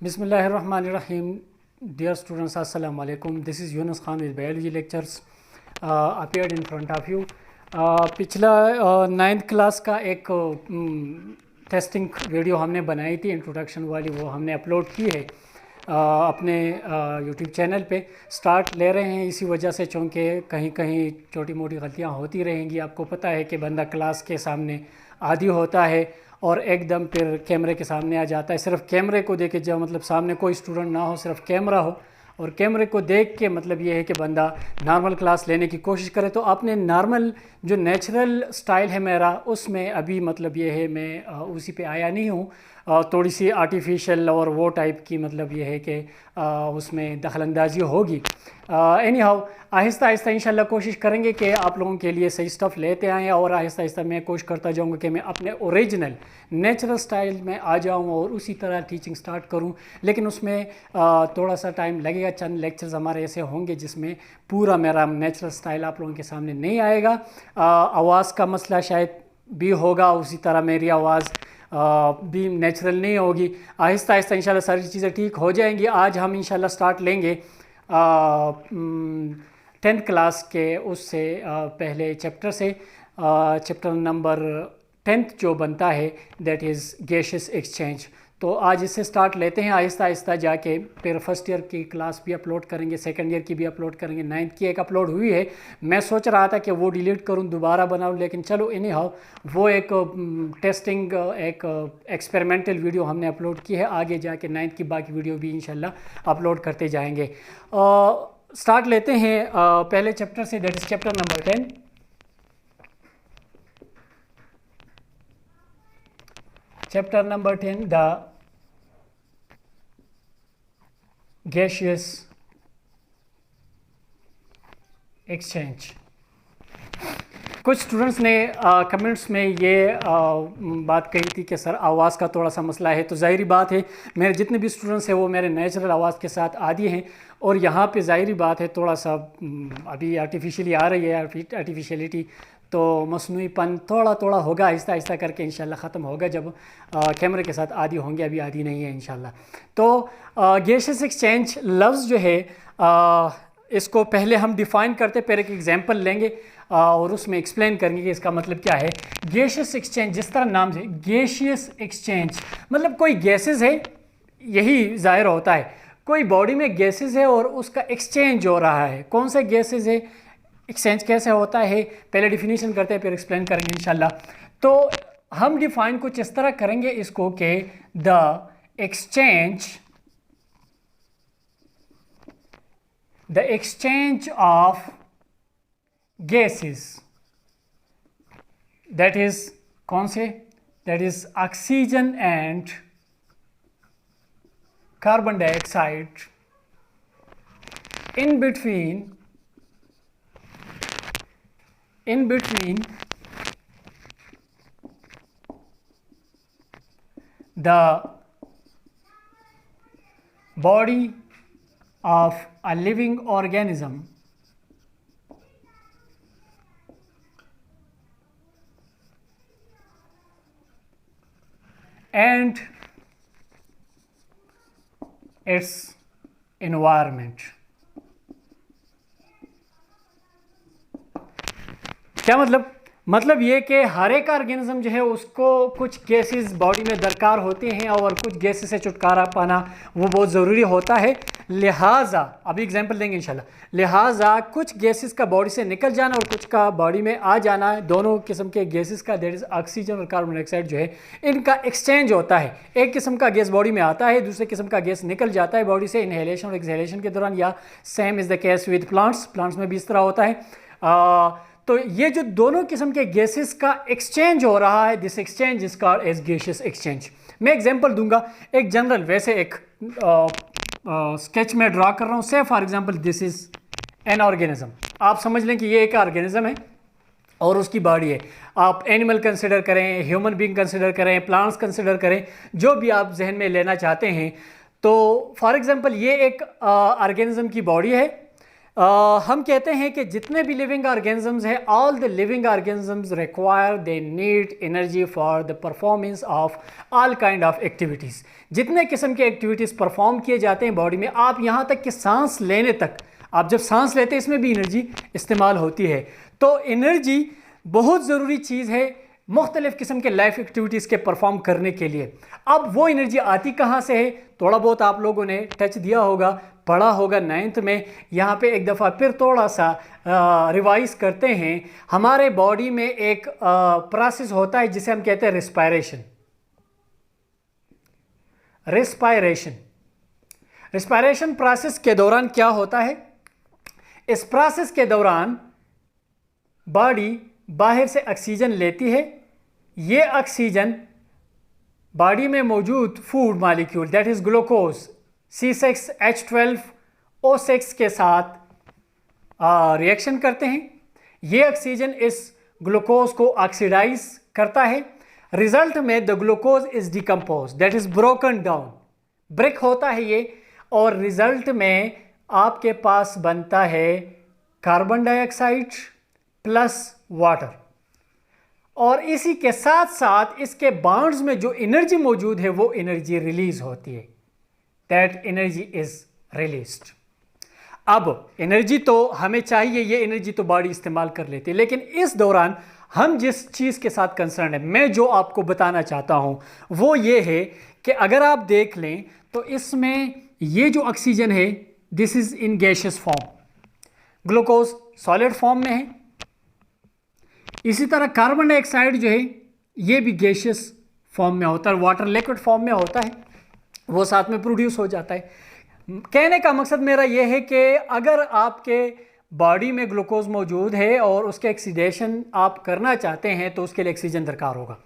Bismillahirrahmanirrahim. Dear students, Assalamu alaikum. This is Yunus Khan with biology lectures appeared in front of you. पिछला 9th class का एक testing video हमने बनाई थी introduction वाली, वो हमने अपलोड की है अपने यूट्यूब चैनल पे। स्टार्ट ले रहे हैं इसी वजह से चूँकि कहीं कहीं छोटी मोटी गलतियाँ होती रहेंगी। आपको पता है कि बंदा क्लास के सामने आदी होता है और एकदम फिर कैमरे के सामने आ जाता है। सिर्फ कैमरे को देखे जाओ, मतलब सामने कोई स्टूडेंट ना हो, सिर्फ कैमरा हो और कैमरे को देख के मतलब ये है कि बंदा नॉर्मल क्लास लेने की कोशिश करे। तो आपने नॉर्मल जो नेचुरल स्टाइल है मेरा, उसमें अभी मतलब ये है मैं उसी पे आया नहीं हूँ। थोड़ी सी आर्टिफिशियल और वो टाइप की मतलब ये है कि उसमें दखलंदाजी होगी। एनी हाउ आहिस्ता आहिस्ता इंशाल्लाह कोशिश करेंगे कि आप लोगों के लिए सही स्टफ़ लेते आएँ और आहिस्ता आहिस्ता मैं कोशिश करता जाऊँगा कि मैं अपने ओरिजिनल नेचुरल स्टाइल में आ जाऊँ और उसी तरह टीचिंग स्टार्ट करूँ। लेकिन उसमें थोड़ा सा टाइम लगेगा। चंद लेक्चर्स हमारे ऐसे होंगे जिसमें पूरा मेरा नेचुरल स्टाइल आप लोगों के सामने नहीं आएगा। आवाज़ का मसला शायद भी होगा, उसी तरह मेरी आवाज़ भी नेचुरल नहीं होगी। आहिस्ता आहिस्ता इंशाल्लाह सारी चीज़ें ठीक हो जाएंगी। आज हम इंशाल्लाह स्टार्ट लेंगे 10th क्लास के उससे पहले चैप्टर से। चैप्टर नंबर 10th जो बनता है दैट इज़ गैसियस एक्सचेंज। तो आज इससे स्टार्ट लेते हैं आहिस्ता आहिस्ता जाके। फिर फर्स्ट ईयर की क्लास भी अपलोड करेंगे, सेकंड ईयर की भी अपलोड करेंगे। 9th की एक अपलोड हुई है, मैं सोच रहा था कि वो डिलीट करूं दोबारा बनाऊं, लेकिन चलो एनी हाउ वो एक टेस्टिंग एक एक्सपेरिमेंटल वीडियो हमने अपलोड की है। आगे जाके 9th की बाकी वीडियो भी इंशाल्लाह अपलोड करते जाएंगे। स्टार्ट लेते हैं पहले चैप्टर से, that is chapter number 10। Chapter number 10, the gaseous exchange। कुछ स्टूडेंट्स ने कमेंट्स में ये बात कही थी कि सर आवाज़ का थोड़ा सा मसला है। तो ज़ाहिरी बात है मेरे जितने भी स्टूडेंट्स हैं वो मेरे नेचुरल आवाज़ के साथ आदी हैं और यहाँ पे ज़ाहिरी बात है थोड़ा सा अभी आर्टिफिशियली आ रही है आर्टिफिशियलिटी, तो मसनूईपन थोड़ा थोड़ा होगा, आहिस्ता आहिस्ता करके इंशाल्लाह ख़त्म होगा जब कैमरे के साथ आदी होंगे। अभी आदी नहीं है इंशाल्लाह। तो गैसियस एक्सचेंज लफ्ज़ जो है इसको पहले हम डिफ़ाइन करते, फिर एक एग्जांपल लेंगे और उसमें एक्सप्लेन करेंगे कि इसका मतलब क्या है। गैसियस एक्सचेंज जिस तरह नाम से गैसियस एक्सचेंज मतलब कोई गैसेस है, यही ज़ाहिर होता है कोई बॉडी में गैसेस है और उसका एक्सचेंज हो रहा है। कौन से गैसेस है, एक्सचेंज कैसे होता है, पहले डिफिनीशन करते हैं फिर एक्सप्लेन करेंगे इंशाल्लाह। तो हम डिफाइन कुछ इस तरह करेंगे इसको कि the exchange of gases, that is कौन से, that is oxygen and carbon dioxide in between the body of a living organism and its environment। क्या मतलब ये कि हर एक ऑर्गेनिज्म जो है उसको कुछ गैसेस बॉडी में दरकार होते हैं और कुछ गैसेस से छुटकारा पाना वो बहुत ज़रूरी होता है। लिहाजा अभी एग्जांपल देंगे इंशाल्लाह। लिहाजा कुछ गैसेस का बॉडी से निकल जाना और कुछ का बॉडी में आ जाना, दोनों किस्म के गैसेस का दैट इज़ ऑक्सीजन और कार्बन डाइऑक्साइड जो है इनका एक्सचेंज होता है। एक किस्म का गैस बॉडी में आता है, दूसरे किस्म का गैस निकल जाता है बॉडी से इनहेलेशन और एक्सहेलेशन के दौरान, या same is the case with plants में भी इस तरह होता है। तो ये जो दोनों किस्म के गैसेस का एक्सचेंज हो रहा है, this exchange is called as gaseous exchange. मैं एग्जांपल दूंगा एक जनरल, वैसे एक स्केच में ड्रा कर रहा हूँ। से for example this is an organism. आप समझ लें कि ये एक ऑर्गेनिज्म है और उसकी बॉडी है। आप एनिमल कंसिडर करें, ह्यूमन बीइंग कंसिडर करें, प्लांट्स कंसिडर करें, जो भी आप जहन में लेना चाहते हैं। तो फॉर एग्जांपल ये एक ऑर्गेनिज्म की बॉडी है हम कहते हैं कि जितने भी लिविंग ऑर्गेनिजम्स हैं, all the living organisms require, they need energy for the performance of all kind of activities. जितने किस्म के एक्टिविटीज़ परफॉर्म किए जाते हैं बॉडी में, आप यहाँ तक कि सांस लेने तक, आप जब सांस लेते हैं इसमें भी एनर्जी इस्तेमाल होती है। तो एनर्जी बहुत ज़रूरी चीज़ है मुख्तलिफ़ किस्म के लाइफ एक्टिविटीज़ के परफॉर्म करने के लिए। अब वो एनर्जी आती कहाँ से है? थोड़ा बहुत आप लोगों ने टच दिया होगा, पढ़ा होगा 9th में। यहाँ पे एक दफ़ा फिर थोड़ा सा रिवाइज करते हैं। हमारे बॉडी में एक प्रोसेस होता है जिसे हम कहते हैं रिस्पायरेशन। रिस्पायरेशन प्रोसेस के दौरान क्या होता है? इस प्रोसेस के दौरान बॉडी बाहर से ऑक्सीजन लेती है। ये ऑक्सीजन बॉडी में मौजूद food molecule that is glucose C6H12O6 के साथ रिएक्शन करते हैं। ये ऑक्सीजन इस ग्लूकोज को ऑक्सीडाइज करता है। रिजल्ट में the glucose is decompose that is broken down, break होता है ये, और रिजल्ट में आपके पास बनता है कार्बन डाइऑक्साइड प्लस वाटर। और इसी के साथ साथ इसके बॉन्ड्स में जो एनर्जी मौजूद है वो एनर्जी रिलीज होती है, दैट एनर्जी इज रिलीज्ड। अब एनर्जी तो हमें चाहिए, ये एनर्जी तो बॉडी इस्तेमाल कर लेती है, लेकिन इस दौरान हम जिस चीज़ के साथ कंसर्न है, मैं जो आपको बताना चाहता हूँ वो ये है कि अगर आप देख लें तो इसमें ये जो ऑक्सीजन है this is in gaseous form, glucose solid form में है। इसी तरह कार्बन डाइऑक्साइड जो है ये भी गैसियस फॉर्म में होता है, वाटर लिक्विड फॉर्म में होता है, वो साथ में प्रोड्यूस हो जाता है। कहने का मकसद मेरा ये है कि अगर आपके बॉडी में ग्लूकोज मौजूद है और उसके ऑक्सीडेशन आप करना चाहते हैं तो उसके लिए ऑक्सीजन दरकार होगा।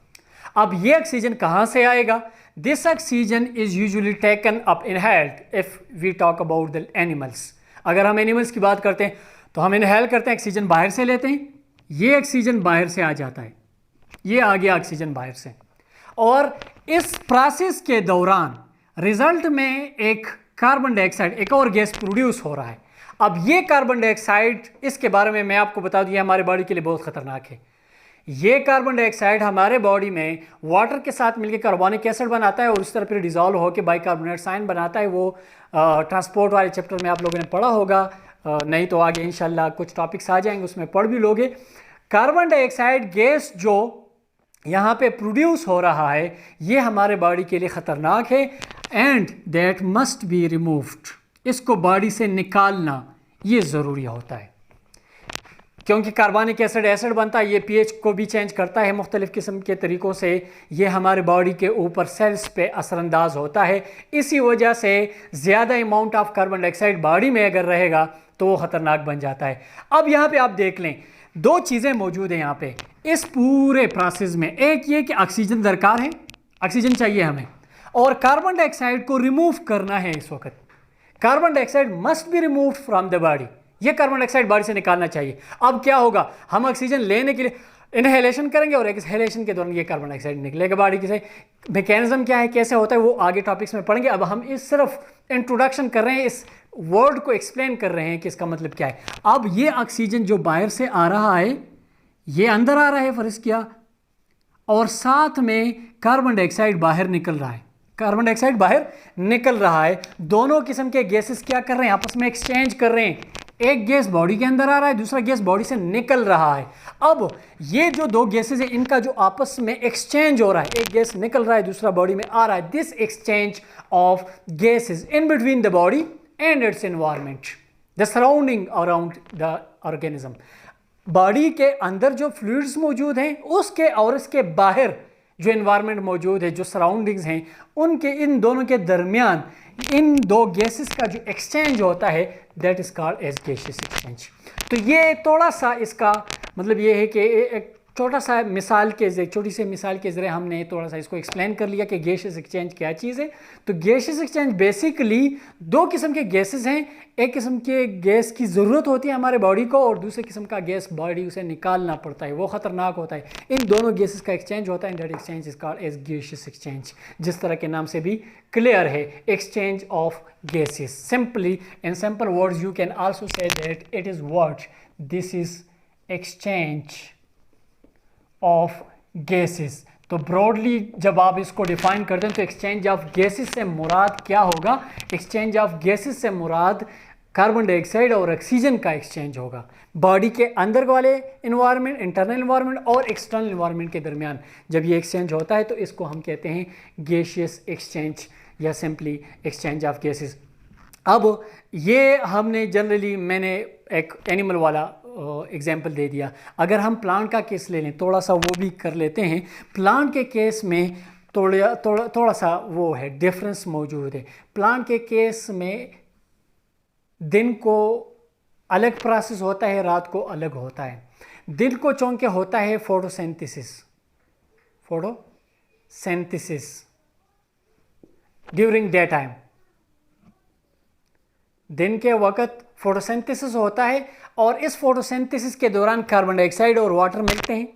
अब ये ऑक्सीजन कहाँ से आएगा? This oxygen is usually taken up inhaled if we talk about the animals. अगर हम एनिमल्स की बात करते हैं तो हम इनहेल करते हैं, ऑक्सीजन बाहर से लेते हैं, ये ऑक्सीजन बाहर से आ जाता है, ये आ गया ऑक्सीजन बाहर से, और इस प्रोसेस के दौरान रिजल्ट में एक कार्बन डाइऑक्साइड, एक और गैस प्रोड्यूस हो रहा है। अब ये कार्बन डाइऑक्साइड, इसके बारे में मैं आपको बता दूं, ये हमारे बॉडी के लिए बहुत ख़तरनाक है। ये कार्बन डाइऑक्साइड हमारे बॉडी में वाटर के साथ मिलकर कार्बोनिक एसिड बनाता है और उस तरह फिर डिजॉल्व होकर बाइकार्बोनेट आयन बनाता है। वो ट्रांसपोर्ट वाले चैप्टर में आप लोगों ने पढ़ा होगा, नहीं तो आगे इंशाल्लाह कुछ टॉपिक्स आ जाएंगे उसमें पढ़ भी लोगे। कार्बन डाइऑक्साइड गैस जो यहाँ पे प्रोड्यूस हो रहा है ये हमारे बॉडी के लिए ख़तरनाक है and that must be removed. इसको बॉडी से निकालना ये ज़रूरी होता है, क्योंकि कार्बनिक एसिड बनता है, ये पीएच को भी चेंज करता है मुख्तलिफ़ किस्म के तरीक़ों से, ये हमारे बॉडी के ऊपर सेल्स पे असरअंदाज होता है। इसी वजह से ज़्यादा amount of carbon dioxide body में अगर रहेगा तो वो ख़तरनाक बन जाता है। अब यहाँ पे आप देख लें, दो चीज़ें मौजूद हैं यहाँ पे इस पूरे प्रोसेस में। एक ये कि ऑक्सीजन दरकार है, ऑक्सीजन चाहिए हमें, और कार्बन डाइऑक्साइड को रिमूव करना है। इस वक्त carbon dioxide must be removed from the body, ये कार्बन डाइऑक्साइड बॉडी से निकालना चाहिए। अब क्या होगा, हम ऑक्सीजन लेने के लिए इनहेलेशन करेंगे और एक्सहेलेशन के दौरान ये कार्बन डाइऑक्साइड निकलेगा बॉडी से। मैकेनिज्म क्या है, कैसे होता है, वो आगे टॉपिक्स में पढ़ेंगे। अब हम इस सिर्फ इंट्रोडक्शन कर रहे हैं, इस वर्ड को एक्सप्लेन कर रहे हैं कि इसका मतलब क्या है। अब ये ऑक्सीजन जो बाहर से आ रहा है ये अंदर आ रहा है फर्ज किया, और साथ में कार्बन डाइऑक्साइड बाहर निकल रहा है, कार्बन डाइऑक्साइड बाहर निकल रहा है। दोनों किस्म के गैसेस क्या कर रहे हैं, आपस में एक्सचेंज कर रहे हैं। एक गैस बॉडी के अंदर आ रहा है, दूसरा गैस बॉडी से निकल रहा है। अब ये जो दो गैसेस हैं इनका जो आपस में एक्सचेंज हो रहा है, एक गैस निकल रहा है दूसरा बॉडी में आ रहा है, this exchange of gases in between the body and it's environment, the surrounding around the organism. Body के अंदर जो फ्लूइड्स मौजूद हैं उसके और इसके बाहर जो एनवायरनमेंट मौजूद है, जो सराउंडिंग्स हैं, उनके इन दोनों के दरमियान इन दो गैसेस का जो एक्सचेंज होता है that is called as gaseous exchange. तो ये थोड़ा सा इसका मतलब ये है कि एक छोटा सा मिसाल के ज़रिए, छोटी सी मिसाल के ज़रिए हमने थोड़ा सा इसको एक्सप्लेन कर लिया कि गैसियस एक्सचेंज क्या चीज़ है। तो गैसियस एक्सचेंज बेसिकली दो किस्म के गैसेस हैं। एक किस्म के गैस की ज़रूरत होती है हमारे बॉडी को, और दूसरे किस्म का गैस बॉडी उसे निकालना पड़ता है, वो ख़तरनाक होता है। इन दोनों गैसेस का एक्सचेंज होता है, that exchange is called as gaseous exchange. जिस तरह के नाम से भी क्लियर है, exchange of gases. Simply in simple words you can also say that it is what this is exchange of gases. तो ब्रॉडली जब आप इसको डिफाइन कर दें तो एक्सचेंज ऑफ गैसेस से मुराद क्या होगा? एक्सचेंज ऑफ गैसेस से मुराद कार्बन डाइऑक्साइड और ऑक्सीजन का एक्सचेंज होगा बॉडी के अंदर वाले इन्वायरमेंट, इंटरनल इन्वायरमेंट और एक्सटर्नल इन्वायरमेंट के दरमियान। जब ये एक्सचेंज होता है तो इसको हम कहते हैं गैसियस एक्सचेंज या सिंपली एक्सचेंज ऑफ गैसेस। अब ये हमने जनरली, मैंने एक एनिमल वाला एग्जाम्पल दे दिया। अगर हम प्लांट का केस ले लें, थोड़ा सा वो भी कर लेते हैं। प्लांट के केस में थोड़ा सा वो है, डिफरेंस मौजूद है। प्लांट के केस में दिन को अलग प्रोसेस होता है, रात को अलग होता है। दिन को चूंकि होता है फोटोसिंथेसिस ड्यूरिंग डे टाइम, दिन के वक्त फोटोसिंथेसिस होता है, और इस फोटोसिंथेसिस के दौरान कार्बन डाइऑक्साइड और वाटर मिलते हैं।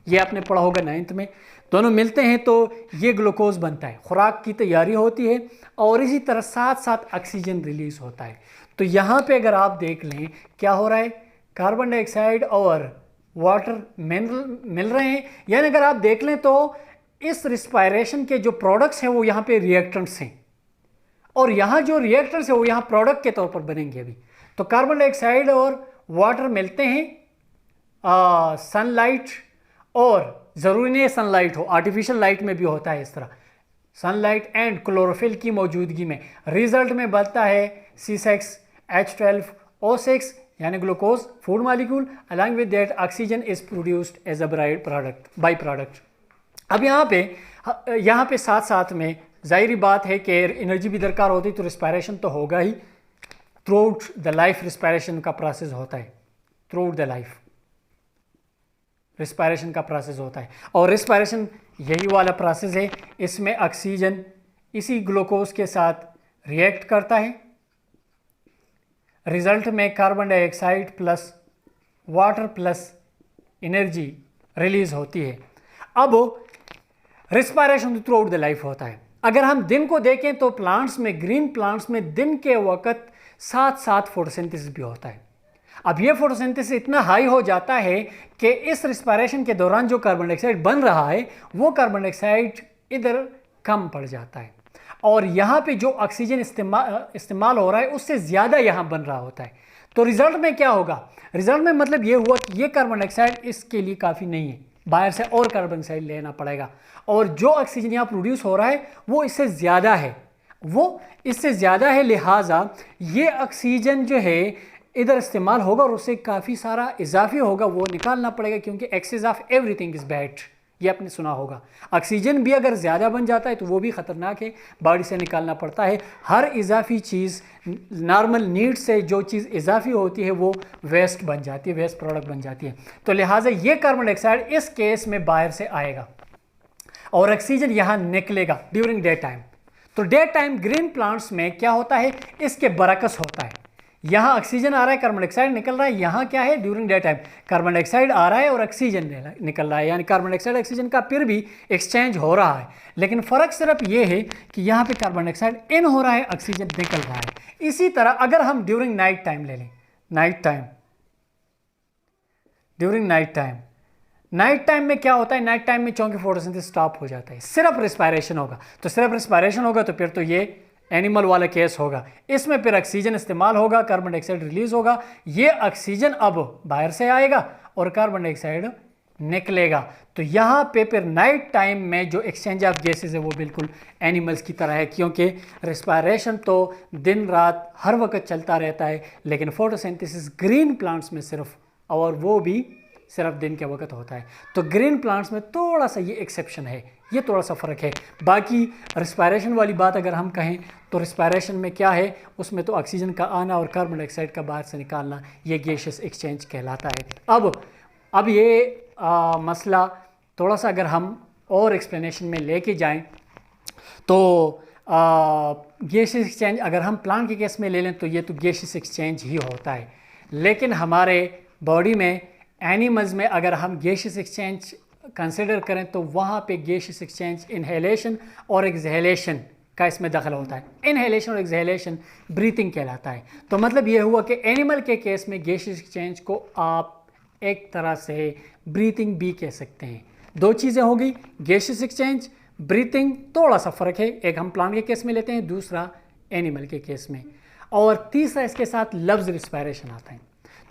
ये आपने पढ़ा होगा 9th में, दोनों मिलते हैं तो ये ग्लूकोज बनता है, खुराक की तैयारी होती है, और इसी तरह साथ साथ ऑक्सीजन रिलीज होता है। तो यहाँ पे अगर आप देख लें क्या हो रहा है, कार्बन डाइऑक्साइड और वाटर मिल रहे हैं। यानी अगर आप देख लें तो इस रिस्पायरेशन के जो प्रोडक्ट्स हैं वो यहाँ पे रिएक्टेंट्स हैं, और यहाँ जो रिएक्टेंट्स है वो यहाँ प्रोडक्ट के तौर पर बनेंगे अभी। तो कार्बन डाइऑक्साइड और वाटर मिलते हैं सनलाइट, और ज़रूरी नहीं है सनलाइट हो, आर्टिफिशियल लाइट में भी होता है इस तरह, सनलाइट एंड क्लोरोफिल की मौजूदगी में। रिजल्ट में बनता है C6H12O6 यानी glucose food molecule. Along with that oxygen is produced as a by product. अब यहाँ पे साथ साथ में जाहिर बात है कि एनर्जी भी दरकार होती है, तो रिस्पायरेशन तो होगा ही। Throughout the life respiration का प्रोसेस होता है, throughout the life respiration का प्रोसेस होता है। और रिस्पायरेशन यही वाला प्रोसेस है, इसमें ऑक्सीजन इसी ग्लूकोज के साथ रिएक्ट करता है, रिजल्ट में carbon dioxide plus water plus energy release होती है। अब respiration through out the life होता है। अगर हम दिन को देखें तो प्लांट्स में, ग्रीन प्लांट्स में दिन के वक्त साथ साथ फोटोसिंथेसिस भी होता है। अब ये फोटोसिंथेसिस इतना हाई हो जाता है कि इस रिस्पायरेशन के दौरान जो कार्बन डाइऑक्साइड बन रहा है वो कार्बन डाइऑक्साइड इधर कम पड़ जाता है, और यहाँ पे जो ऑक्सीजन इस्तेमाल हो रहा है उससे ज़्यादा यहाँ बन रहा होता है। तो रिजल्ट में क्या होगा? रिजल्ट में मतलब ये हुआ कि ये कार्बन डाइऑक्साइड इसके लिए काफ़ी नहीं है, बाहर से और कार्बन डाइऑक्साइड लेना पड़ेगा, और जो ऑक्सीजन यहाँ प्रोड्यूस हो रहा है वो इससे ज़्यादा है, लिहाजा ये ऑक्सीजन जो है इधर इस्तेमाल होगा और उससे काफ़ी सारा इजाफी होगा, वो निकालना पड़ेगा, क्योंकि excess of everything is bad, ये आपने सुना होगा। ऑक्सीजन भी अगर ज़्यादा बन जाता है तो वो भी ख़तरनाक है, बॉडी से निकालना पड़ता है। हर इजाफी चीज़, नॉर्मल नीड से जो चीज़ इजाफी होती है वो वेस्ट बन जाती है, वेस्ट प्रोडक्ट बन जाती है। तो लिहाजा ये कार्बन डाइऑक्साइड इस केस में बाहर से आएगा और ऑक्सीजन यहाँ निकलेगा ड्यूरिंग डे टाइम। तो डे टाइम ग्रीन प्लांट्स में क्या होता है, इसके बरकस होता है। यहाँ ऑक्सीजन आ रहा है, कार्बन डाइऑक्साइड निकल रहा है, यहाँ क्या है during day time carbon dioxide आ रहा है और ऑक्सीजन निकल रहा है, यानी कार्बन डाइऑक्साइड ऑक्सीजन का फिर भी एक्सचेंज हो रहा है। लेकिन फ़र्क सिर्फ ये है कि यहाँ पे कार्बन डाइऑक्साइड इन हो रहा है, ऑक्सीजन निकल रहा है। इसी तरह अगर हम ड्यूरिंग नाइट टाइम ले लें, नाइट टाइम में क्या होता है, नाइट टाइम में चूंकि फोटोसिंथेसिस स्टॉप हो जाता है, सिर्फ रिस्पायरेशन होगा। तो सिर्फ रिस्पायरेशन होगा तो फिर तो ये एनिमल वाला केस होगा, इसमें फिर ऑक्सीजन इस्तेमाल होगा, कार्बन डाइऑक्साइड रिलीज होगा, ये ऑक्सीजन अब बाहर से आएगा और कार्बन डाइऑक्साइड निकलेगा। तो यहाँ पे फिर नाइट टाइम में जो एक्सचेंज ऑफ गैसेज है वो बिल्कुल एनिमल्स की तरह है, क्योंकि रिस्पायरेशन तो दिन रात हर वक्त चलता रहता है, लेकिन फोटोसिंथेसिस ग्रीन प्लांट्स में सिर्फ, और वो भी सिर्फ दिन के वक्त होता है। तो ग्रीन प्लांट्स में थोड़ा सा ये एक्सेप्शन है, ये थोड़ा सा फ़र्क है। बाकी रिस्पायरेशन वाली बात अगर हम कहें तो रिस्पायरेशन में क्या है, उसमें तो ऑक्सीजन का आना और कार्बन डाइऑक्साइड का बाहर से निकालना, ये गैसियस एक्सचेंज कहलाता है। अब ये मसला थोड़ा सा अगर हम और एक्सप्लेनेशन में लेके जाएं तो गैसियस एक्सचेंज अगर हम प्लांट के केस में ले लें तो ये तो गैसियस एक्सचेंज ही होता है, लेकिन हमारे बॉडी में एनिमल्स में अगर हम गैसियस एक्सचेंज कंसिडर करें तो वहाँ पे गैसियस एक्सचेंज इनहेलेशन और एक्सहेलेशन का इसमें दखल होता है। इनहेलेशन और एक्सहेलेशन ब्रीथिंग कहलाता है। तो मतलब ये हुआ कि एनिमल के केस में गैसियस एक्सचेंज को आप एक तरह से ब्रीथिंग भी कह सकते हैं। दो चीज़ें होगी, गैसियस एक्सचेंज, ब्रीथिंग, थोड़ा सा फ़र्क है, एक हम प्लांट के केस में लेते हैं, दूसरा एनिमल के केस में। और तीसरा इसके साथ लफ्ज़ रिस्पायरेशन आता है।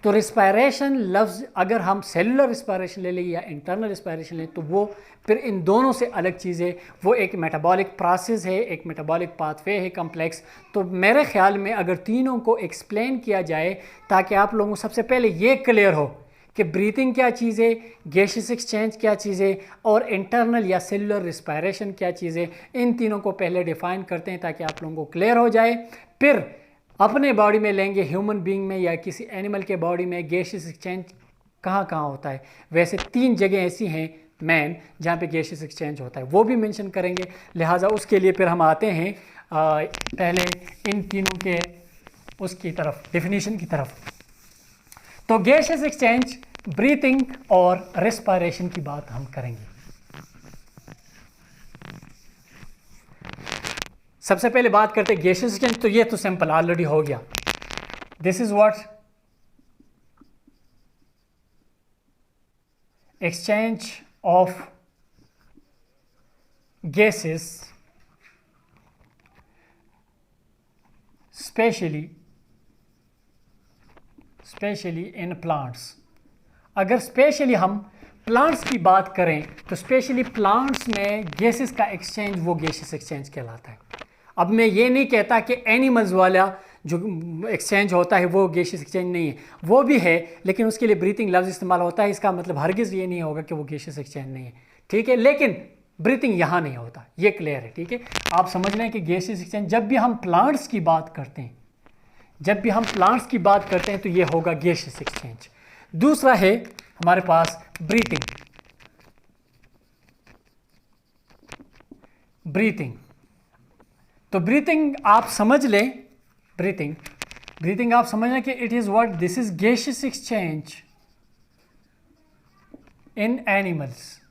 तो रिस्पायरेशन लफ्ज़ अगर हम सेलुलर रिस्पायरेशन ले लें या इंटरनल रिस्पायरेशन लें तो वो फिर इन दोनों से अलग चीज़ है, वो एक मेटाबॉलिक प्रोसेस है, एक मेटाबॉलिक पाथवे है कम्प्लेक्स। तो मेरे ख्याल में अगर तीनों को एक्सप्लेन किया जाए ताकि आप लोगों को सबसे पहले ये क्लियर हो कि ब्रीथिंग क्या चीज़ है, गैसियस एक्सचेंज क्या चीज़ है और इंटरनल या सेलुलर रिस्पायरेशन क्या चीज़ है, इन तीनों को पहले डिफ़ाइन करते हैं ताकि आप लोगों को क्लियर हो जाए। फिर अपने बॉडी में लेंगे, ह्यूमन बीइंग में या किसी एनिमल के बॉडी में गैसियस एक्सचेंज कहाँ कहाँ होता है। वैसे 3 जगह ऐसी हैं मेन जहाँ पे गैसियस एक्सचेंज होता है, वो भी मेंशन करेंगे। लिहाजा उसके लिए फिर हम आते हैं पहले इन तीनों के उसकी तरफ, डेफिनेशन की तरफ। तो गैसियस एक्सचेंज, ब्रीथिंग और रेस्पायरेशन की बात हम करेंगे। सबसे पहले बात करते हैं गैसियस एक्सचेंज। तो ये तो सिंपल ऑलरेडी हो गया। This is what exchange of gases specially in plants. अगर स्पेशली हम प्लांट्स की बात करें तो स्पेशली प्लांट्स में गैसेस का एक्सचेंज वो गैसियस एक्सचेंज कहलाता है। अब मैं ये नहीं कहता कि एनिमल्स वाला जो एक्सचेंज होता है वो गैसियस एक्सचेंज नहीं है, वो भी है, लेकिन उसके लिए ब्रीथिंग लफ्ज़ इस्तेमाल होता है। इसका मतलब हरगिज़ ये नहीं होगा कि वो गैसियस एक्सचेंज नहीं है, ठीक है। लेकिन ब्रीथिंग यहाँ नहीं होता, ये क्लियर है, ठीक है। आप समझ लें कि गैसियस एक्सचेंज जब भी हम प्लांट्स की बात करते हैं, तो ये होगा गैसियस एक्सचेंज। दूसरा है हमारे पास ब्रीथिंग। तो ब्रीथिंग आप समझ लें, ब्रीथिंग आप समझ लें कि it is what, this is gaseous exchange in animals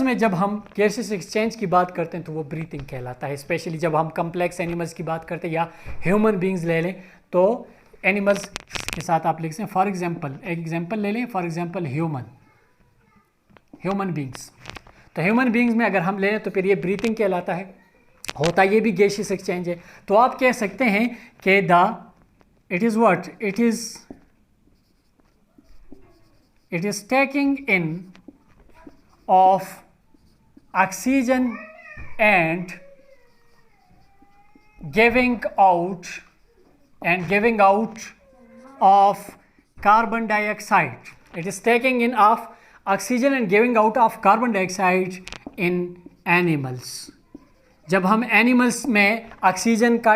में जब हम गैसियस एक्सचेंज की बात करते हैं तो वो ब्रीथिंग कहलाता है। स्पेशली जब हम कम्प्लेक्स एनिमल्स की बात करते हैं या ह्यूमन बींग्स ले लें तो एनिमल्स के साथ आप लिख सकते हैं। फॉर एग्जांपल एक एग्जांपल ले लें, फॉर एग्जांपल ह्यूमन बींग्स। तो ह्यूमन बींग्स में अगर हम ले लें तो फिर ये ब्रीथिंग कहलाता है, होता ये भी गैसियस एक्सचेंज है। तो आप कह सकते हैं कि it is taking in of oxygen and giving out of carbon dioxide. It is taking in of oxygen and giving out of carbon dioxide in animals. जब हम एनिमल्स में ऑक्सीजन का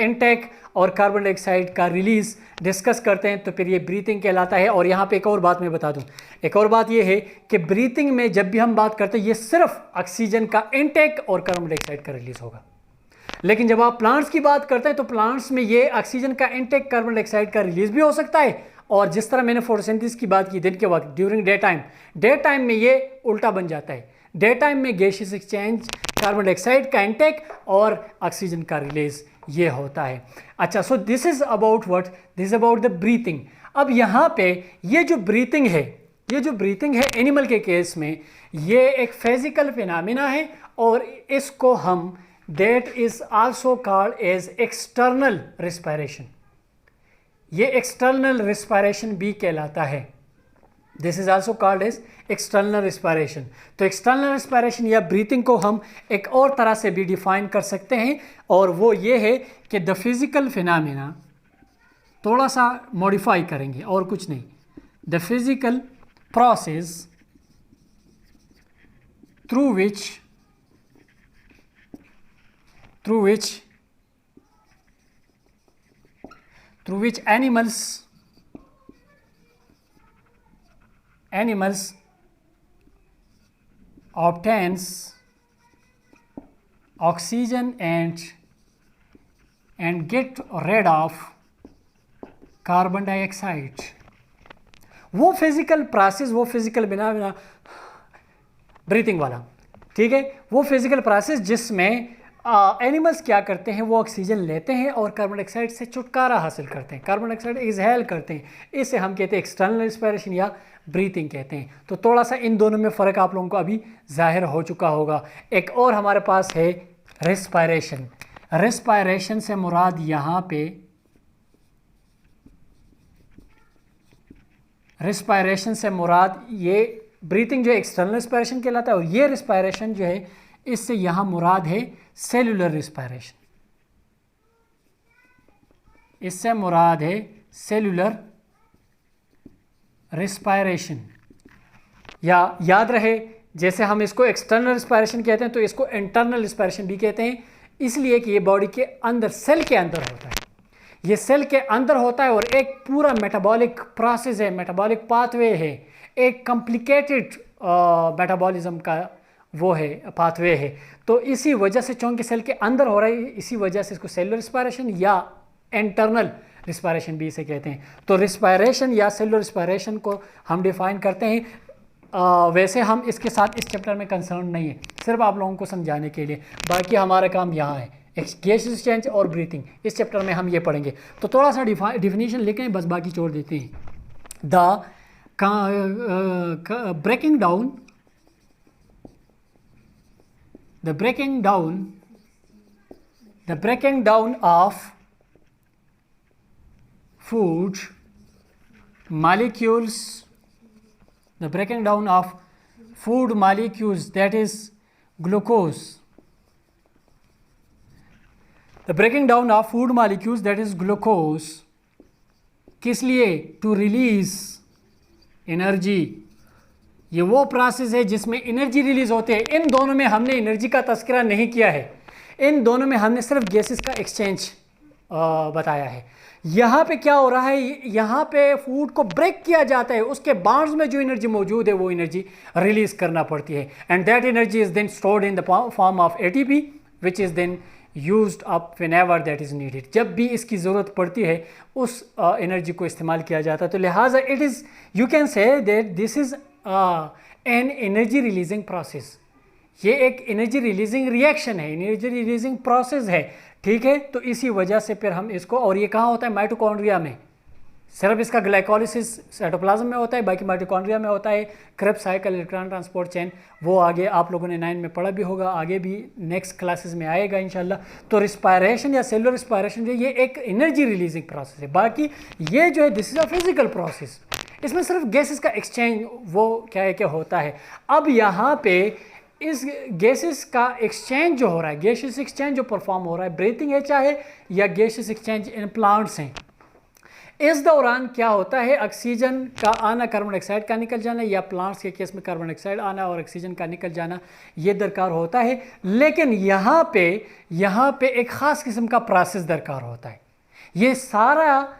इनटेक और कार्बन डाइऑक्साइड का release discuss करते हैं तो फिर ये ब्रीथिंग कहलाता है। और यहाँ पे एक और बात मैं बता दूँ, एक और बात ये है कि ब्रीथिंग में जब भी हम बात करते हैं ये सिर्फ ऑक्सीजन का इनटेक और कार्बन डाइऑक्साइड का रिलीज होगा। लेकिन जब आप प्लांट्स की बात करते हैं तो प्लांट्स में ये ऑक्सीजन का इनटेक, कार्बन डाइऑक्साइड का रिलीज भी हो सकता है। और जिस तरह मैंने फोटोसिंथेसिस की बात की दिन के वक्त, ड्यूरिंग डे टाइम में ये उल्टा बन जाता है। डे टाइम में गैसियस एक्सचेंज, कार्बन डाइऑक्साइड का इनटेक और ऑक्सीजन का रिलीज ये होता है। अच्छा, so this is about what, this is about the breathing. अब यहाँ पे ये जो ब्रीथिंग है एनिमल के केस में, ये एक फिजिकल फिनोमेना है और इसको हम that is also called as external respiration. ये एक्सटर्नल रिस्पायरेशन भी कहलाता है। This is also called as external respiration. तो एक्सटर्नल रिस्पायरेशन या ब्रीथिंग को हम एक और तरह से भी डिफाइन कर सकते हैं और वो ये है कि द फिजिकल फिनोमेना, थोड़ा सा मॉडिफाई करेंगे और कुछ नहीं, the physical process through which animals animals obtains oxygen and get rid of carbon dioxide. वो फिजिकल प्रोसेस, वो फिजिकल बिना ब्रीथिंग वाला, ठीक है, वो फिजिकल प्रोसेस जिसमें एनिमल्स क्या करते हैं, वो ऑक्सीजन लेते हैं और कार्बन डाइऑक्साइड से छुटकारा हासिल करते हैं, कार्बन डाइऑक्साइड एक्सहेल करते हैं। इसे हम कहते हैं एक्सटर्नल रिस्पायरेशन या ब्रीथिंग कहते हैं। तो थोड़ा सा इन दोनों में फ़र्क आप लोगों को अभी जाहिर हो चुका होगा। एक और हमारे पास है रेस्पायरेशन। रेस्पायरेशन से मुराद यहाँ पे, रिस्पायरेशन से मुराद ये ब्रीथिंग जो एक्सटर्नल रिस्पायरेशन कहलाता है, और ये रिस्पायरेशन जो है इससे यहाँ मुराद है सेलुलर रिस्पायरेशन। इससे मुराद है सेलुलर रिस्पायरेशन। या याद रहे, जैसे हम इसको एक्सटर्नल रिस्पायरेशन कहते हैं तो इसको इंटरनल रिस्पायरेशन भी कहते हैं, इसलिए कि ये बॉडी के अंदर, सेल के अंदर होता है। ये सेल के अंदर होता है और एक पूरा मेटाबॉलिक प्रोसेस है, मेटाबॉलिक पाथवे है, एक कॉम्प्लिकेटेड मेटाबॉलिज्म का वो है, पाथवे है। तो इसी वजह से चूंकि सेल के अंदर हो रहा है, इसी वजह से इसको सेलुलर रिस्पायरेशन या इंटरनल रिस्पायरेशन भी इसे कहते हैं। तो रिस्पायरेशन या सेलुलर रिस्पायरेशन को हम डिफाइन करते हैं। वैसे हम इसके साथ इस चैप्टर में कंसर्न नहीं है, सिर्फ आप लोगों को समझाने के लिए। बाकी हमारा काम यहाँ है, गैस एक्सचेंज और ब्रीथिंग, इस चैप्टर में हम ये पढ़ेंगे। तो थोड़ा सा डिफिनीशन लिखें, बस बाकी छोड़ देते हैं। The breaking down of food molecules, the breaking down of food molecules, that is glucose. The breaking down of food molecules, that is glucose, किस लिए? To release energy. ये वो प्रोसेस है जिसमें एनर्जी रिलीज होते हैं। इन दोनों में हमने एनर्जी का तस्करा नहीं किया है, इन दोनों में हमने सिर्फ गैसेस का एक्सचेंज बताया है। यहाँ पे क्या हो रहा है, यहाँ पे फूड को ब्रेक किया जाता है, उसके बॉन्ड्स में जो एनर्जी मौजूद है वो एनर्जी रिलीज करना पड़ती है, and that energy is then stored in the form of ATP which is then used up whenever that is needed. जब भी इसकी ज़रूरत पड़ती है उस एनर्जी को इस्तेमाल किया जाता है। तो लिहाजा it is, you can say that this is an energy releasing process. ये एक एनर्जी रिलीजिंग रिएक्शन है, एनर्जी रिलीजिंग प्रोसेस है, ठीक है। तो इसी वजह से फिर हम इसको, और ये कहाँ होता है? माइटोकॉन्ड्रिया में। सिर्फ इसका ग्लाइकोलिसिस साइटोप्लाज्म में होता है, बाकी माइटोकॉन्ड्रिया में होता है। Krebs cycle, electron transport chain, वो आगे आप लोगों ने 9 में पढ़ा भी होगा, आगे भी नेक्स्ट क्लासेस में आएगा इंशाल्लाह। तो रिस्पायरेशन या सेलुलर रिस्पायरेशन जो ये एक एनर्जी रिलीजिंग प्रोसेस है। बाकी ये जो है this is a physical process, इसमें सिर्फ गैसेस का एक्सचेंज वो क्या है, क्या होता है। अब यहाँ पे इस गैसेस का एक्सचेंज जो हो रहा है, गैसेस एक्सचेंज जो परफॉर्म हो रहा है, ब्रीथिंग है चाहे या गैसेस एक्सचेंज इन प्लांट्स हैं, इस दौरान क्या होता है, ऑक्सीजन का आना, कार्बन डाइऑक्साइड का निकल जाना, या प्लांट्स के केस में कार्बन डाइऑक्साइड आना और ऑक्सीजन का निकल जाना, ये दरकार होता है। लेकिन यहाँ पे एक ख़ास किस्म का प्रोसेस दरकार होता है। ये सारा,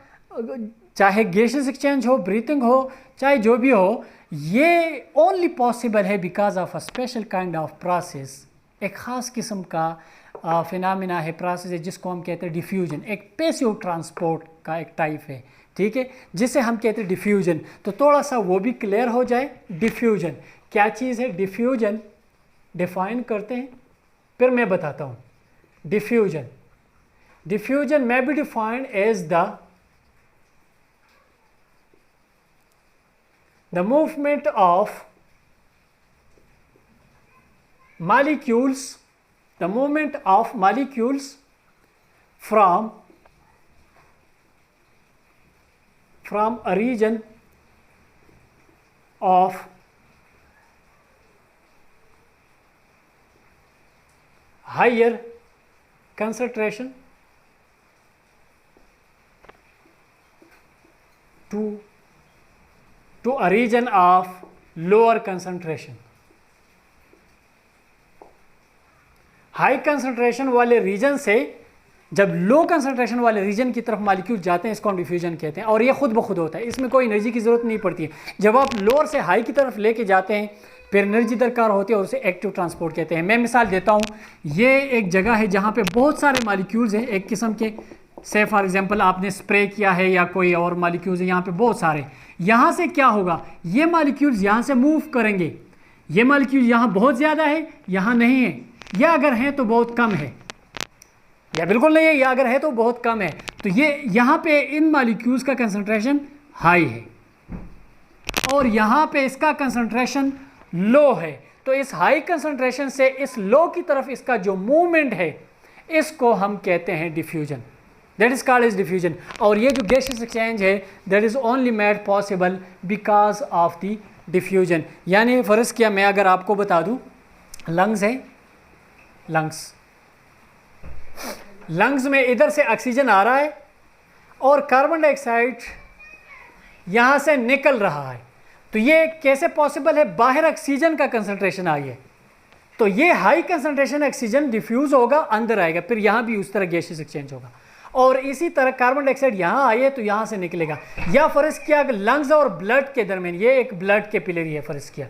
चाहे गैसेस एक्सचेंज हो, ब्रीथिंग हो, चाहे जो भी हो, ये ओनली पॉसिबल है because of a special kind of process. एक ख़ास किस्म का फिनोमेना है, प्रोसेस है, जिसको हम कहते हैं डिफ्यूजन। एक पैसिव ट्रांसपोर्ट का एक टाइप है, ठीक है, जिसे हम कहते हैं डिफ्यूजन। तो थोड़ा सा वो भी क्लियर हो जाए। डिफ्यूजन क्या चीज़ है? डिफ्यूजन डिफाइन करते हैं, फिर मैं बताता हूँ। Diffusion may be defined as the movement of molecules, from a region of higher concentration to a region of lower concentration। High concentration वाले रीजन से जब लो कंसंट्रेशन वाले रीजन की तरफ मालिक्यूल जाते हैं, इसको हम डिफ्यूजन कहते हैं, और ये खुद ब खुद होता है, इसमें कोई एनर्जी की ज़रूरत नहीं पड़ती है। जब आप लोअर से हाई की तरफ लेके जाते हैं फिर एनर्जी दरकार होती है और उसे एक्टिव ट्रांसपोर्ट कहते हैं। मैं मिसाल देता हूँ, ये एक जगह है जहाँ पे बहुत सारे मालिक्यूल्स हैं एक किस्म के, से फॉर एग्जांपल आपने स्प्रे किया है या कोई और मालिक्यूल्स है यहाँ पे बहुत सारे, यहाँ से क्या होगा, ये मालिक्यूल्स यहाँ से मूव करेंगे, ये मालिक्यूल यहाँ बहुत ज़्यादा है, यहाँ नहीं है, या अगर है तो बहुत कम है, या बिल्कुल नहीं है, या अगर है तो बहुत कम है। तो ये यहाँ पे इन मालिक्यूल्स का कंसंट्रेशन हाई है और यहाँ पे इसका कंसंट्रेशन लो है। तो इस हाई कंसंट्रेशन से इस लो की तरफ इसका जो मूवमेंट है इसको हम कहते हैं diffusion, that is called as diffusion. और ये जो गैसियस एक्सचेंज है that is only made possible because of the diffusion. यानी फ़र्ज़ किया मैं अगर आपको बता दूं, लंग्स है, लंग्स में इधर से ऑक्सीजन आ रहा है और कार्बन डाइऑक्साइड यहाँ से निकल रहा है, तो ये कैसे पॉसिबल है, बाहर ऑक्सीजन का कंसंट्रेशन आई है, तो ये हाई कंसंट्रेशन ऑक्सीजन डिफ्यूज होगा, अंदर आएगा, फिर यहाँ भी उस तरह गैसियस एक्सचेंज होगा। और इसी तरह कार्बन डाइऑक्साइड यहाँ आई है तो यहाँ से निकलेगा। या फ़र्ज़ किया लंग्स और ब्लड के दरमियान, ये एक ब्लड कैपिलरी है, फ़र्ज़ किया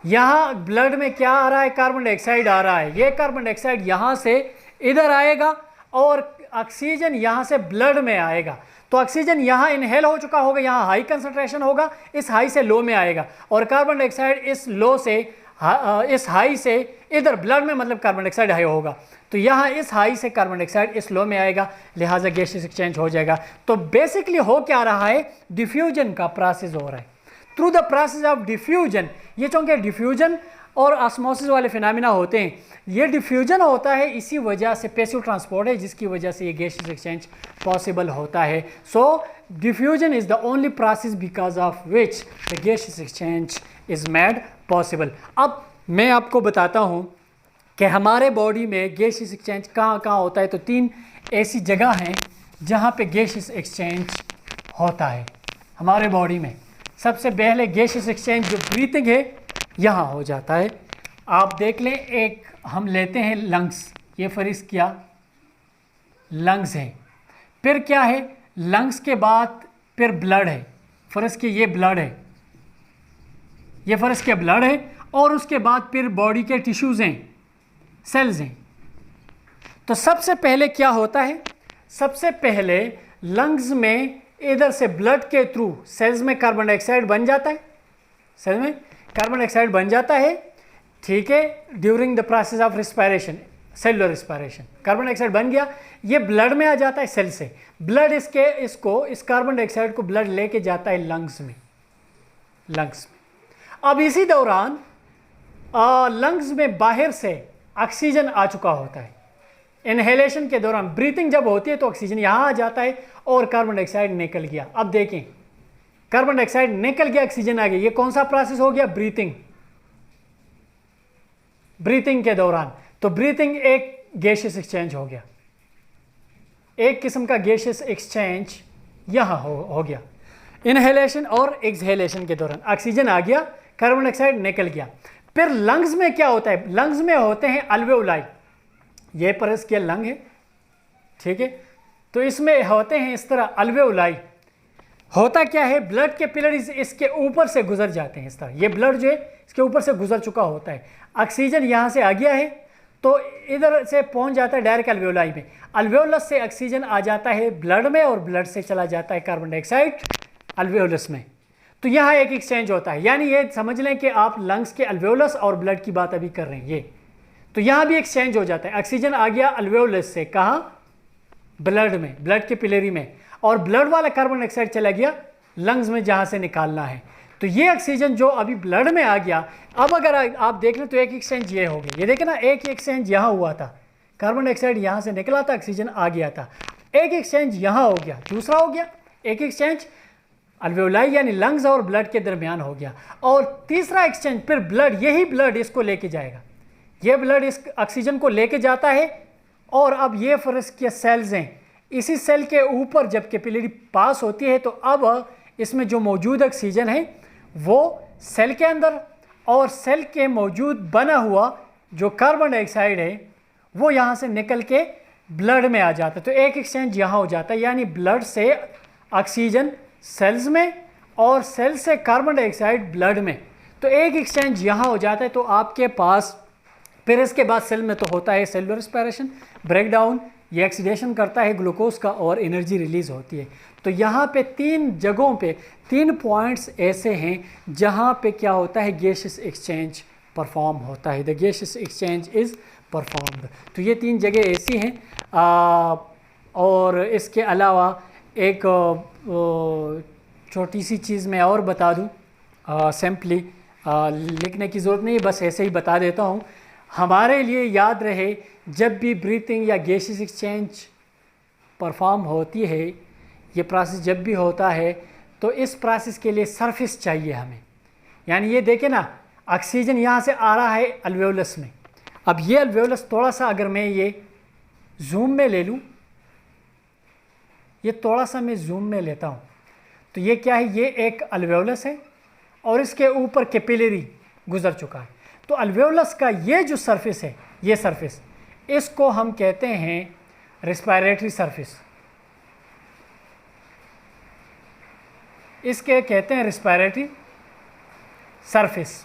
यहाँ ब्लड में क्या आ रहा है, कार्बन डाइऑक्साइड आ रहा है, ये कार्बन डाइऑक्साइड यहाँ से इधर आएगा और ऑक्सीजन यहाँ से ब्लड में आएगा, तो ऑक्सीजन यहाँ इनहेल हो चुका होगा, यहाँ हाई कंसंट्रेशन होगा, इस हाई से लो में आएगा, और कार्बन डाइऑक्साइड इस लो से इस हाई से इधर ब्लड में, मतलब कार्बन डाइऑक्साइड हाई होगा, तो यहाँ इस हाई से कार्बन डाइऑक्साइड इस लो में आएगा, लिहाजा गैसियस एक्सचेंज हो जाएगा। तो बेसिकली हो क्या रहा है, डिफ्यूजन का प्रोसेस हो रहा है। Through the process of diffusion, ये चूँकि डिफ्यूजन और ऑस्मोसिस वाले फिनोमेना होते हैं, ये डिफ्यूजन होता है, इसी वजह से पैसिव ट्रांसपोर्ट है जिसकी वजह से ये गैसियस एक्सचेंज पॉसिबल होता है। So diffusion is the only process because of which the gaseous exchange is made possible. अब मैं आपको बताता हूँ कि हमारे बॉडी में गैसियस एक्सचेंज कहाँ कहाँ होता है। तो 3 ऐसी जगह हैं जहाँ पे गैसियस एक्सचेंज होता है हमारे बॉडी में। सबसे पहले गैसियस एक्सचेंज जो ब्रीथिंग है यहाँ हो जाता है। आप देख लें, एक हम लेते हैं लंग्स, ये फ़र्ज़ किया लंग्स है, फिर क्या है, लंग्स के बाद फिर ब्लड है, फ़र्ज़ किया ये ब्लड है, ये फ़र्ज़ किया ब्लड है, और उसके बाद फिर बॉडी के टिश्यूज़ हैं, सेल्स हैं। तो सबसे पहले क्या होता है, सबसे पहले लंग्स में इधर से ब्लड के थ्रू सेल्स में कार्बन डाइऑक्साइड बन जाता है, सेल्स में कार्बन डाइऑक्साइड बन जाता है, ठीक है, during the process of respiration, cellular respiration carbon dioxide बन गया, ये ब्लड में आ जाता है सेल से, ब्लड इस कार्बन डाइऑक्साइड को ब्लड लेके जाता है लंग्स में। अब इसी दौरान लंग्स में बाहर से ऑक्सीजन आ चुका होता है, इनहेलेशन के दौरान ब्रीथिंग जब होती है तो ऑक्सीजन यहाँ आ जाता है और कार्बन डाइऑक्साइड निकल गया। अब देखें, कार्बन डाइऑक्साइड निकल गया, ऑक्सीजन आ गया, ये कौन सा प्रोसेस हो गया, ब्रीथिंग के दौरान। तो ब्रीथिंग एक गैसियस एक्सचेंज हो गया, एक किस्म का गैसियस एक्सचेंज यहाँ हो गया। इनहेलेशन और एक्सहेलेशन के दौरान ऑक्सीजन आ गया, कार्बन डाइऑक्साइड निकल गया। फिर लंग्स में क्या होता है, लंग्स में होते हैं अल्वेओलाई, ये परस किया लंग है, ठीक है, तो इसमें होते हैं इस तरह अल्वेओलाई। होता क्या है, ब्लड के पिलरीज इसके ऊपर से गुजर जाते हैं, इस तरह ये ब्लड जो है इसके ऊपर से गुजर चुका होता है, ऑक्सीजन यहाँ से आ गया है तो इधर से पहुँच जाता है डायरेक्ट अल्वेओलाई में, अल्वेओलस से ऑक्सीजन आ जाता है ब्लड में और ब्लड से चला जाता है कार्बन डाइऑक्साइड अल्वेओलस में। तो यहाँ एक एक्सचेंज होता है, यानी ये समझ लें कि आप लंग्स के अल्वेओलस और ब्लड की बात अभी कर रहे हैं, ये तो यहाँ भी एक्सचेंज हो जाता है। ऑक्सीजन आ गया अल्वेओलस से, कहाँ, ब्लड में, ब्लड के पिलरी में, और ब्लड वाला कार्बन डाइऑक्साइड चला गया लंग्स में जहाँ से निकालना है। तो ये ऑक्सीजन जो अभी ब्लड में आ गया, अब अगर आप देख लें तो एक एक्सचेंज ये हो गया, ये देखें ना, एक एक्सचेंज यहाँ हुआ था, कार्बन डाइऑक्साइड यहाँ से निकला था, ऑक्सीजन आ गया था, एक एक्सचेंज यहाँ हो गया, दूसरा हो गया एक एक्सचेंज अल्वेओलाई यानी लंग्स और ब्लड के दरमियान हो गया, और तीसरा एक्सचेंज फिर ब्लड, यही ब्लड इसको लेके जाएगा, ये ब्लड इस ऑक्सीजन को लेके जाता है, और अब ये फ़र्ज़ किया सेल्स हैं, इसी सेल के ऊपर जब कैपिलरी पास होती है तो अब इसमें जो मौजूद ऑक्सीजन है वो सेल के अंदर, और सेल के मौजूद बना हुआ जो कार्बन डाइऑक्साइड है वो यहाँ से निकल के ब्लड में आ जाता है, तो एक एक्सचेंज यहाँ हो जाता है, यानी ब्लड से ऑक्सीजन सेल्स में और सेल से कार्बन डाइऑक्साइड ब्लड में, तो एक एक्सचेंज यहाँ हो जाता है। तो आपके पास फिर इसके बाद सेल में तो होता है सेलुलर रेस्पिरेशन, ब्रेकडाउन, ये ऑक्सीडेशन करता है ग्लूकोज का और एनर्जी रिलीज होती है। तो यहाँ पे 3 जगहों पे 3 पॉइंट्स ऐसे हैं जहाँ पे क्या होता है, गैसेस एक्सचेंज परफॉर्म होता है, the gases exchange is performed. तो ये 3 जगह ऐसी हैं। और इसके अलावा एक छोटी सी चीज़ मैं और बता दूँ, सिंपली लिखने की ज़रूरत नहीं है, बस ऐसे ही बता देता हूँ। हमारे लिए याद रहे, जब भी ब्रीथिंग या गैसेस एक्सचेंज परफॉर्म होती है, ये प्रोसेस जब भी होता है, तो इस प्रोसेस के लिए सरफेस चाहिए हमें। यानी ये देखें ना, ऑक्सीजन यहाँ से आ रहा है अल्वेओलस में। अब ये अल्वेओलस थोड़ा सा अगर मैं ये जूम में ले लूँ, ये थोड़ा सा मैं जूम में लेता हूँ, तो ये क्या है, ये एक अल्वेओलस है और इसके ऊपर कैपिलरी गुजर चुका है। तो अल्वेओलस का ये जो सरफेस है, ये सरफेस, इसको हम कहते हैं रेस्पिरेटरी सरफेस, इसके कहते हैं रेस्पिरेटरी सरफेस।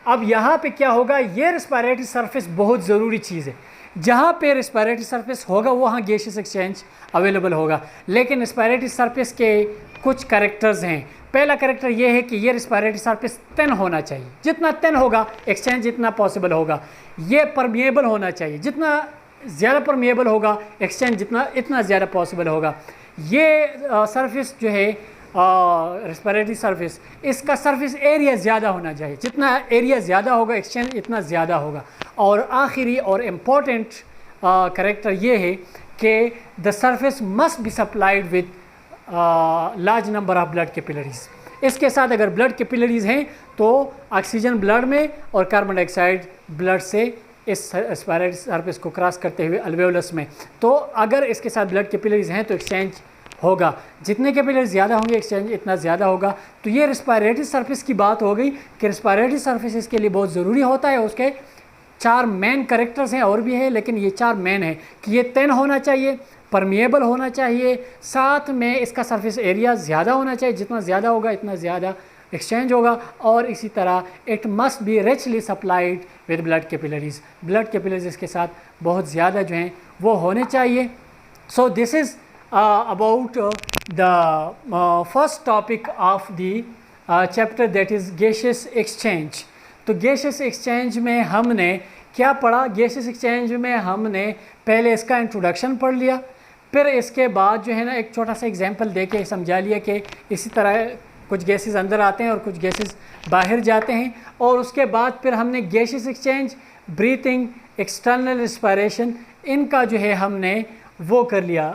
अब यहाँ पे क्या होगा, ये रेस्पिरेटरी सरफेस बहुत ज़रूरी चीज़ है। जहाँ पे रेस्पिरेटरी सरफेस होगा वहाँ गैसेस एक्सचेंज अवेलेबल होगा। लेकिन रेस्पिरेटरी सरफेस के कुछ कैरेक्टर्स हैं। पहला कैरेक्टर ये है कि ये रेस्पिरेटरी सरफेस थिन होना चाहिए, जितना थिन होगा एक्सचेंज जितना पॉसिबल होगा। ये परमिएबल होना चाहिए, जितना ज़्यादा परमिएबल होगा एक्सचेंज इतना ज़्यादा पॉसिबल होगा। ये सरफेस जो है रेस्पिरेटरी सरफेस, इसका सरफेस एरिया ज़्यादा होना चाहिए, जितना एरिया ज़्यादा होगा एक्सचेंज इतना ज़्यादा होगा। और आखिरी और इम्पॉर्टेंट कैरेक्टर ये है कि the surface must be supplied with large number of blood capillaries. इसके साथ अगर ब्लड कैपिलरीज हैं तो ऑक्सीजन ब्लड में और कार्बन डाइऑक्साइड ब्लड से इस रेस्पिरेटरी सरफेस को क्रॉस करते हुए अल्वेओलस में। तो अगर इसके साथ ब्लड कैपिलरीज हैं तो एक्सचेंज होगा, जितने कैपिलरीज ज़्यादा होंगे एक्सचेंज इतना ज़्यादा होगा। तो ये रेस्पिरेटरी सरफेस की बात हो गई कि रेस्पिरेटरी सरफेस इसके लिए बहुत ज़रूरी होता है। उसके 4 मेन कैरेक्टर्स हैं, और भी है लेकिन ये 4 मेन है कि ये थिन होना चाहिए, परमिएबल होना चाहिए, साथ में इसका सरफेस एरिया ज़्यादा होना चाहिए, जितना ज़्यादा होगा इतना ज़्यादा एक्सचेंज होगा। और इसी तरह it must be richly supplied with blood capillaries. Blood capillaries इसके साथ बहुत ज़्यादा जो हैं वो होने चाहिए। So this is about the first topic of the chapter, that is gaseous exchange। तो gaseous exchange में हमने क्या पढ़ा, gaseous exchange में हमने पहले इसका इंट्रोडक्शन पढ़ लिया, फिर इसके बाद जो है ना एक छोटा सा एग्जांपल दे के समझा लिया कि इसी तरह कुछ गैसेस अंदर आते हैं और कुछ गैसेस बाहर जाते हैं। और उसके बाद फिर हमने gases exchange, breathing, external respiration, इनका जो है हमने वो कर लिया,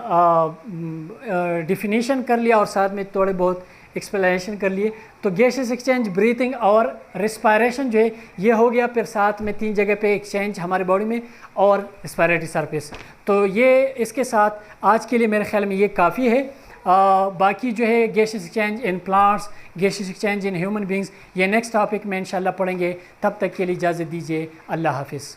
डिफिनीशन कर लिया और साथ में थोड़े बहुत एक्सप्लेनेशन कर लिए। तो गैसेस एक्सचेंज, ब्रीथिंग और रेस्पिरेशन जो है ये हो गया। फिर साथ में 3 जगह पे एक्सचेंज हमारे बॉडी में और रेस्पिरेटरी सरफेस। तो ये इसके साथ आज के लिए मेरे ख्याल में ये काफ़ी है। बाकी जो है gases exchange in plants, gases exchange in human beings, ये नेक्स्ट टॉपिक में इंशाल्लाह पढ़ेंगे। तब तक के लिए इजाज़त दीजिए, अल्लाह हाफिज़।